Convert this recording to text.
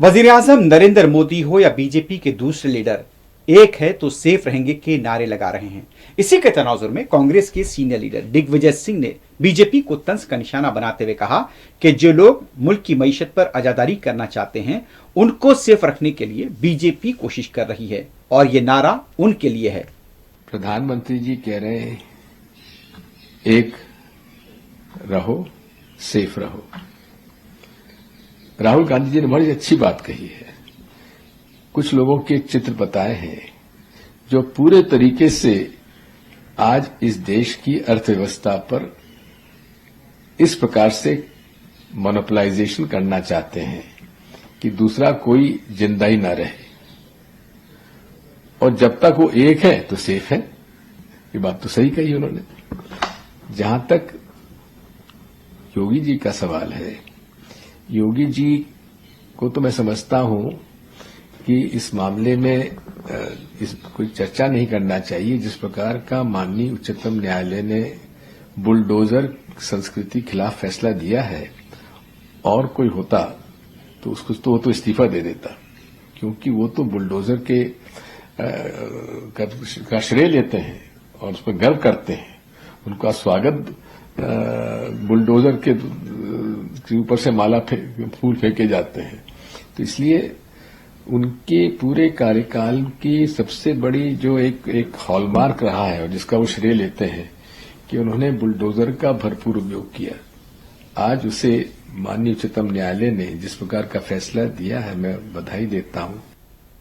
वजीर-ए-आजम नरेंद्र मोदी हो या बीजेपी के दूसरे लीडर, एक है तो सेफ रहेंगे के नारे लगा रहे हैं। इसी के तनाजुर में कांग्रेस के सीनियर लीडर दिग्विजय सिंह ने बीजेपी को तंज का निशाना बनाते हुए कहा कि जो लोग मुल्क की मईशत पर आजादारी करना चाहते हैं, उनको सेफ रखने के लिए बीजेपी कोशिश कर रही है और ये नारा उनके लिए है। प्रधानमंत्री जी कह रहे हैं, एक रहो, सेफ रहो। राहुल गांधी जी ने बड़ी अच्छी बात कही है। कुछ लोगों के चित्र बताए हैं जो पूरे तरीके से आज इस देश की अर्थव्यवस्था पर इस प्रकार से मोनोपलाइजेशन करना चाहते हैं कि दूसरा कोई जिंदा ही ना रहे, और जब तक वो एक है तो सेफ है। ये बात तो सही कही उन्होंने। जहां तक योगी जी का सवाल है, योगी जी को तो मैं समझता हूं कि इस मामले में कोई चर्चा नहीं करना चाहिए। जिस प्रकार का माननीय उच्चतम न्यायालय ने बुलडोजर संस्कृति खिलाफ फैसला दिया है, और कोई होता तो उसको तो वो तो इस्तीफा दे देता, क्योंकि वो तो बुलडोजर का श्रेय लेते हैं और उस पर गर्व करते हैं। उनका स्वागत बुलडोजर के ऊपर से माला फूल फेंके जाते हैं। तो इसलिए उनके पूरे कार्यकाल की सबसे बड़ी जो एक हॉलमार्क रहा है और जिसका वो श्रेय लेते हैं कि उन्होंने बुलडोजर का भरपूर उपयोग किया। आज उसे माननीय उच्चतम न्यायालय ने जिस प्रकार का फैसला दिया है, मैं बधाई देता हूं।